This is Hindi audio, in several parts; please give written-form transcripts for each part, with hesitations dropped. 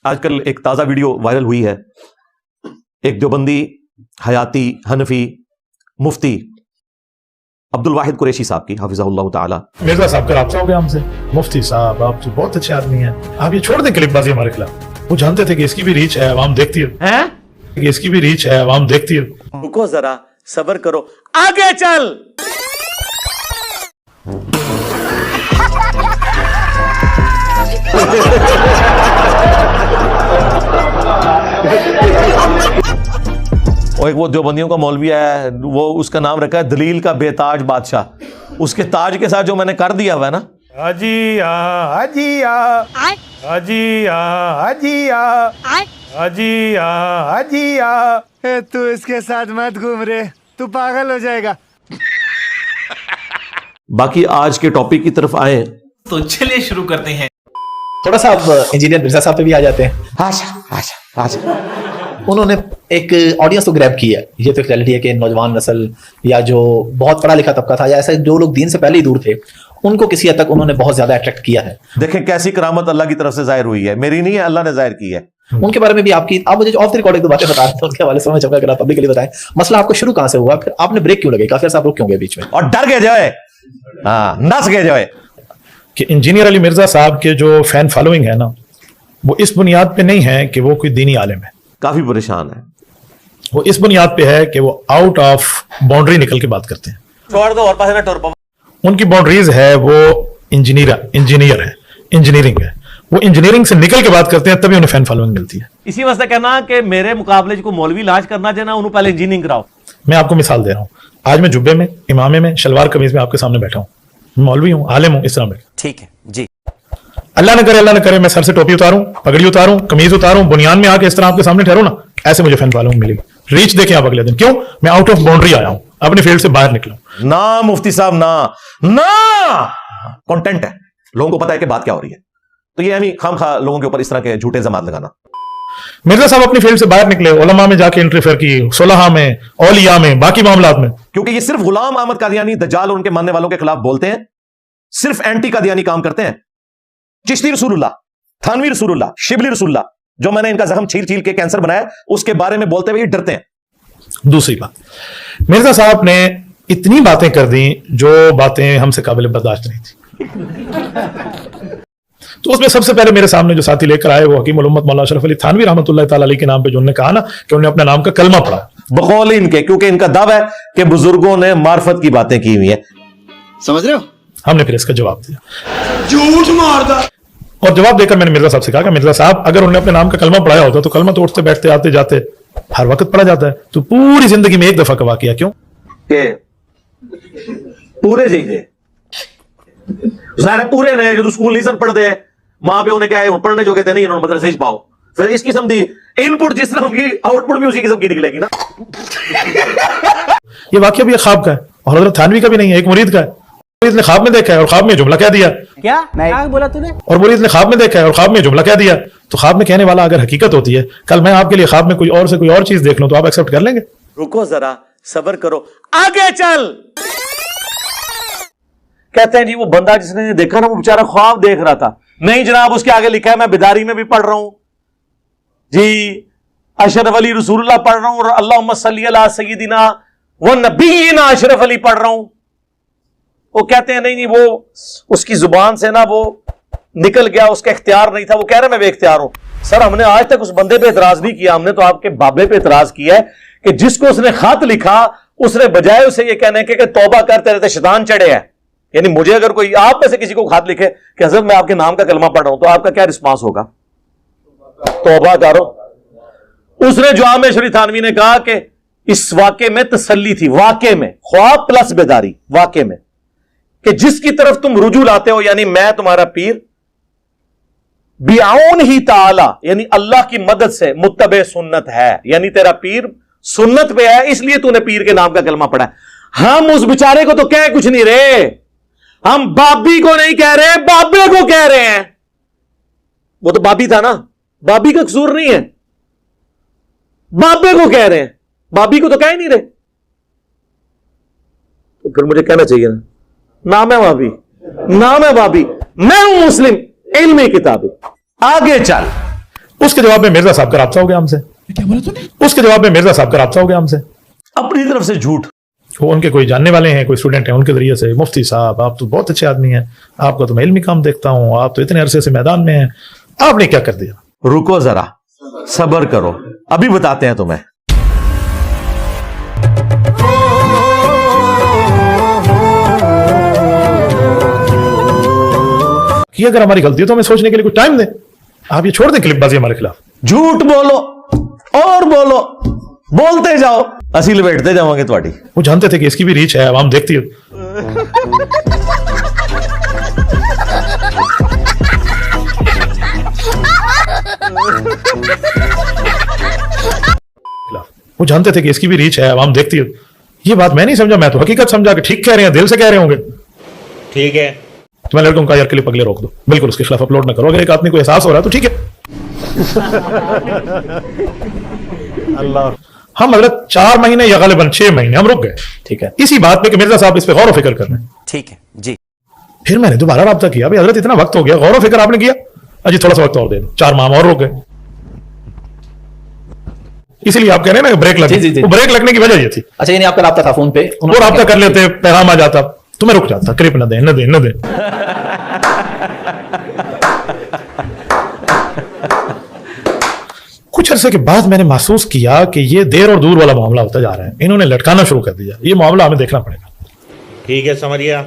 आजकल एक ताज़ा वीडियो वायरल हुई है। एक देवबंदी हयाती हनफी मुफ्ती अब्दुल वाहिद कुरैशी साहब की हाफिज़हुल्लाह ताला। मिर्जा साहब का राब्ता हो गया हमसे। मुफ्ती साहब आप तो बहुत अच्छे आदमी हैं, आप ये छोड़ दें क्लिपबाजी हमारे खिलाफ। वो जानते थे कि इसकी भी रीच है, आवाम देखती है, कि इसकी भी रीच है, आवाम देखती है। रुको जरा, सब्र करो, आगे चल। और एक वो देवबंदियों का मौलवी है, वो उसका नाम रखा है दलील का बेताज बादशाह। उसके ताज के साथ जो मैंने कर दिया हुआ है ना, हाजिया हाजिया हाजिया हाजिया हाजिया हाजिया। तू इसके साथ मत घूम रे, तू पागल हो जाएगा। बाकी आज के टॉपिक की तरफ आए तो चलिए शुरू करते हैं। थोड़ा सा अब इंजीनियर मिर्जा साहब पे भी आ जाते हैं। आजा। उन्होंने एक ऑडियंस तो ग्रैब की है। ये तो एक रियलिटी है कि नौजवान नस्ल या जो बहुत पढ़ा लिखा तबका था या ऐसे जो लोग दीन से पहले ही दूर थे, उनको किसी हद तक उन्होंने बहुत ज्यादा अट्रैक्ट किया है। देखें कैसी करामत अल्लाह की तरफ से जाहिर हुई है, मेरी नहीं है, अल्लाह ने जाहिर की है। उनके बारे में भी आप मुझे ऑफ द रिकॉर्ड एक दो बातें बता रहे थे, उनके हवाले से मैं चाहूंगा अगर आप पब्लिकली बताएं। मसला आपको शुरू कहां से हुआ, फिर आपने ब्रेक क्यों लगे, काफी साहब रुक क्यों गए बीच में और डर गए जाए, नस गए जाए कि इंजीनियर अली मिर्जा साहब के जो फैन फॉलोइंग है ना, वो इस बुनियाद पे नहीं है कि वो कोई दीनी आलिम है। काफी परेशान है। वो इस बुनियाद पे है कि वो आउट ऑफ बाउंड्री निकल के बात करते हैं। छोड़ दो और पास ना टोर पाओ। उनकी बाउंड्रीज है, वो इंजीनियर है, इंजीनियरिंग है। वो इंजीनियरिंग से निकल के बात करते हैं, तभी उन्हें फैन फॉलोइंग मिलती है। इसी वास्ते कहना कि मेरे मुकाबले को मौलवी इलाज करना चाहिए ना, उन्होंने पहले इंजीनियरिंग कराओ। मैं आपको मिसाल दे रहा हूँ। आज मैं जुब्बे में, इमामे में, शलवार कमीज में आपके सामने बैठा हूँ, मौलवी हूँ, आलिम हूँ, इस तरह बैठा। ठीक है जी। अल्लाह न करे मैं सर से टोपी उतारूं, पगड़ी उतारूं, कमीज उतारूं, बुनियान में आके इस तरह आपके सामने ठहरूं ना, ऐसे मुझे फैन फॉलोइंग मिलेगी। रीच देखें आप अगले दिन। क्यों? मैं आउट ऑफ बाउंड्री आया हूं, अपने फील्ड से बाहर निकला ना मुफ्ती साहब, ना कंटेंट है, लोगों को पता है कि बात क्या हो रही है। तो ये हमें खामखा लोगों के ऊपर इस तरह के झूठे जमात लगाना। मिर्जा साहब अपनी फील्ड से बाहर निकले, उलमा में जाके इंटरफेयर की, सुलहा में, औलिया में, बाकी मामलात में। क्योंकि ये सिर्फ गुलाम अहमद कादियानी, दज्जाल और उनके मानने वालों के खिलाफ बोलते हैं, सिर्फ एंटी कादियानी काम करते हैं। चिश्ती रसूलुल्लाह, थानवी रसूलुल्लाह, शिबली रसूलुल्लाह, जो मैंने इनका जख्म छील छील के कैंसर बनाया, उसके बारे में बोलते हुए डरते हैं। दूसरी बात, मिर्जा साहब ने इतनी बातें कर दी जो बातें हमसे काबिल बर्दाश्त नहीं थी। तो उसमें सबसे पहले मेरे सामने जो साथी लेकर आए वो हकीम उल उम्मत मौलाना अशरफ अली थानवी रहमतुल्लाह ताला अलैह के नाम पे जो उन्होंने कहा ना कि उन्होंने अपने नाम का कलमा पढ़ा बकौल इनके, क्योंकि इनका दावा है कि बुजुर्गों ने मार्फत की बातें की हुई है। समझ रहे हो? हमने फिर इसका जवाब दिया, झूठ मारदा। और जवाब देकर मैंने मिर्जा साहब से कहा कि मिर्जा साहब, अगर उन्होंने अपने नाम का कलमा पढ़ाया होता तो कलमा तो उठते बैठते आते जाते हर वक्त पढ़ा जाता है, तो पूरी जिंदगी में एक दफा का वाकया क्यों? पूरे जी पूरे ने जो स्कूल नहीं पढ़ते, माँ प्यो ने क्या है पढ़ने जो कहते नहीं, इन्होंने मदरसे से पाओ। फिर इस किस्म की इनपुट जिस तरह की आउटपुट भी उसी किस्म की निकलेगी ना। ये वाकया भी एक ख्वाब का है और हजरत थानवी का भी नहीं है, एक मुरीद का है। मुरीद ने ख्वाब में देखा है और ख्वाब में जुमला कह दिया। क्या बोला तूने? और मुरीद ने ख्वाब में देखा है और ख्वाब में जुमला कह दिया। तो ख्वाब में कहने वाला अगर हकीकत होती है, कल मैं आपके लिए ख्वाब में कोई और से कोई और चीज देख लूं तो आप एक्सेप्ट कर लेंगे? रुको जरा, सब्र करो, आगे चल। कहते हैं जी वो बंदा जिसने देखा ना, वो बेचारा ख्वाब देख रहा था। नहीं जनाब, उसके आगे लिखा है, मैं बेदारी में भी पढ़ रहा हूं जी, अशरफ अली रसूलुल्लाह पढ़ रहा हूं और अल्लाहुम्मा सल्ली अला सय्यिदिना व नबीना अशरफ अली पढ़ रहा हूं। वो कहते हैं नहीं, वो उसकी जुबान से ना वो निकल गया, उसका इख्तियार नहीं था। वो कह रहा मैं बेख्तियार हूं। सर, हमने आज तक उस बंदे पे एतराज नहीं किया, हमने तो आपके बाबे पे एतराज किया है कि जिसको उसने खत लिखा, उसने बजाय उसे ये कहने के तौबा कर, तेरे ते शैतान चढ़े हैं। यानी मुझे अगर कोई आप में से किसी को खत लिखे कि हज़रत मैं आपके नाम का कलमा पढ़ रहा हूं, तो आपका क्या रिस्पांस होगा? तौबा करो। उसने जवाब में शरीफ थानवी ने कहा कि इस वाक़े में तसल्ली थी, वाक़े में ख्वाब प्लस बेदारी, वाक़े में कि जिसकी तरफ तुम रुजू लाते हो, यानी मैं तुम्हारा पीर, बिआउन ही ताला, यानी अल्लाह की मदद से मुत्तबे सुन्नत है, यानी तेरा पीर सुन्नत पे है, इसलिए तूने पीर के नाम का कलमा पढ़ा है। हम उस बेचारे को तो कह कुछ नहीं रहे, हम बाबी को नहीं कह रहे, बाबे को कह रहे हैं। वो तो बाबी था ना, बाबी का कसूर नहीं है, बाबे को कह रहे हैं, बाबी को तो कह ही नहीं रहे। तो फिर मुझे कहना चाहिए ना, नाम है बाबी, नाम है बाबी, मैं हूं मुस्लिम इल्मी किताबी। आगे चल। उसके जवाब में मिर्जा साहब का राब्ता हो गया हमसे। क्या बोला तूने? उसके जवाब में मिर्जा साहब का राब्ता हो गया हमसे। अपनी तरफ से झूठ। वो उनके कोई जानने वाले हैं, कोई स्टूडेंट हैं, उनके जरिए से, मुफ्ती साहब आप तो बहुत अच्छे आदमी हैं, आपका तो मैं इल्मी काम देखता हूं, आप तो इतने अरसे से मैदान में हैं, आपने क्या कर दिया? रुको जरा, सब्र करो, अभी बताते हैं तुम्हें। कि अगर हमारी गलती है तो हमें सोचने के लिए कुछ टाइम दें। आप ये छोड़ दें क्लिपबाजी हमारे खिलाफ। झूठ बोलो और बोलो, बोलते जाओ, असी लपेटते जाओगे तुम्हारी। वो जानते थे कि इसकी भी रीच है, आवाम देखती है। वो जानते थे कि इसकी भी रीच है, आवाम देखती है। ये बात मैं नहीं समझा, मैं तो हकीकत समझा कि ठीक कह रहे हैं, दिल से कह रहे होंगे। ठीक है, तो मैं लड़कों का यार क्लिप अगले रोक दो, बिल्कुल उसके खिलाफ अपलोड ना करो। अगर एक आदमी को एहसास हो रहा है तो ठीक है। अल्लाह। हम हजरत 4 महीने या गालिबन 6 महीने हम रुक गए, ठीक है, इसी बात पे कि मिर्जा साहब इस पे गौर व फिक्र कर रहे हैं। ठीक है जी। फिर मैंने दोबारा राब्ता किया, भाई हजरत इतना वक्त हो गया, गौर व फिक्र आपने किया, अजी थोड़ा सा वक्त और दे दो। 4 माह और रुक गए। इसीलिए आप कह रहे हैं ना ब्रेक लगी। जी। वो ब्रेक लगने की वजह ये थी। अच्छा, यानी आपका राब्ता था फोन पे, वो राब्ता कर लेते, पैगाम आ जाता, तो मैं रुक जाता, क्लिप न दे न दे न दे। कुछ अरसे के बाद मैंने महसूस किया कि ये देर और दूर वाला मामला होता जा रहा है, इन्होंने लटकाना शुरू कर दिया, ये मामला हमें देखना पड़ेगा। ठीक है, समझ गया।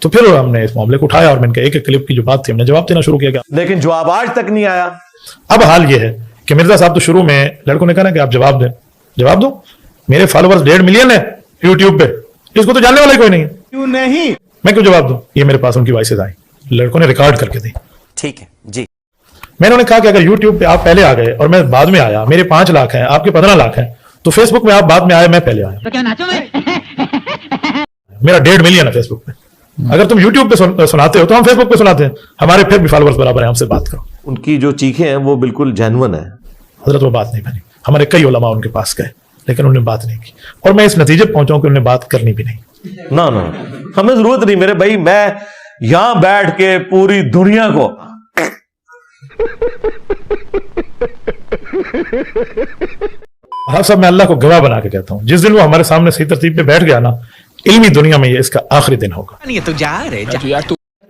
तो फिर हमने इस मामले को उठाया और मैंने एक एक क्लिप की जो बात थी हमने जवाब देना शुरू किया। लेकिन जवाब आज तक नहीं आया। अब हाल ये है कि मिर्जा साहब तो शुरू में लड़कों ने कहा ना कि आप जवाब दें, जवाब दो। मेरे फॉलोअर्स 1.5 मिलियन है यूट्यूब पे, इसको तो जानने वाला ही कोई नहीं है, क्यों नहीं? मैं क्यों जवाब दूं? ये मेरे पास उनकी वॉइसेज आई, लड़कों ने रिकॉर्ड करके दी। ठीक है जी। मैंने उन्हें कहा कि अगर यूट्यूब पे आप पहले आ गए और मैं बाद में आया, मेरे 5 लाख हैं, आपके 15 लाख हैं, तो फेसबुक में आप बाद में आए, मैं पहले आया, तो क्या नाचो मैं? मेरा 1.5 मिलियन है फेसबुक पे। अगर तुम यूट्यूब पे सुनाते हो तो हम फेसबुक पे सुनाते हैं, हमारे फिर भी फॉलोअर्स बराबर हैं, हमसे बात करो। उनकी जो चीखें हैं वो बिल्कुल जेन्युइन है। हजरत वो बात नहीं बनी। हमारे कई उलमा उनके पास गए लेकिन उन्होंने बात नहीं की, और मैं इस नतीजे पर पहुंचा हूं कि उन्होंने बात करनी भी नहीं। ना हमें जरूरत नहीं मेरे भाई, मैं यहां बैठ के पूरी दुनिया को आप सब, मैं अल्लाह को गवाह बना के कहता हूं, जिस दिन वो हमारे सामने सही तरतीब पे बैठ गया ना, इल्मी दुनिया में ये इसका आखिरी दिन होगा। ये तो जा रहे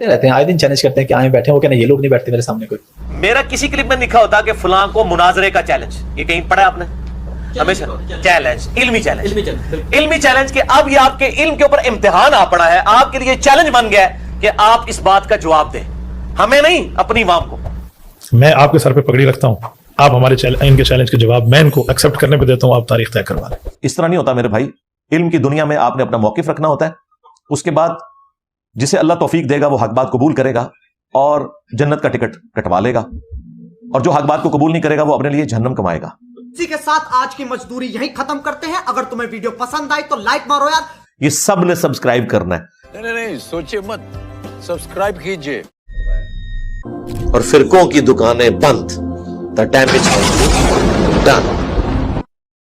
रहते हैं, आए दिन चैलेंज करते हैं कि आए बैठे हो, क्या ये लोग नहीं बैठते मेरे सामने कोई। मेरा किसी क्लिप में लिखा होता कि फलां को मुनाजरे का चैलेंज, ये कहीं पढ़ा आपने? हमेशा चैलेंज, इल्मी चैलेंज के अब ये आपके इल्म के ऊपर इम्तिहान आ पड़ा है, आपके लिए चैलेंज बन गया है कि आप इस बात का जवाब दें, हमें नहीं, अपनी वाम को। मैं आपके सर पे पगड़ी रखता हूं, आप हमारे इनके चैलेंज के जवाब मैं इनको एक्सेप्ट करने पे देता हूं, आप तारीख तय करवा दें। इस तरह नहीं होता मेरे भाई। इल्म की दुनिया में आपने अपना मौकिफ रखना होता है, उसके बाद जिसे अल्लाह तौफीक देगा वो हक बात कबूल करेगा और जन्नत का टिकट कटवा लेगा, और जो हक बात को कबूल नहीं करेगा वो अपने लिए जहन्नम कमाएगा। इसी के साथ आज की मजदूरी यहीं खत्म करते हैं। अगर तुम्हें वीडियो पसंद आई तो लाइक मारो यार। ये सब ने सब्सक्राइब करना है। नहीं, सोचिए मत, सब्सक्राइब कीजिए। और फिरकों की दुकानें बंद। The damage done.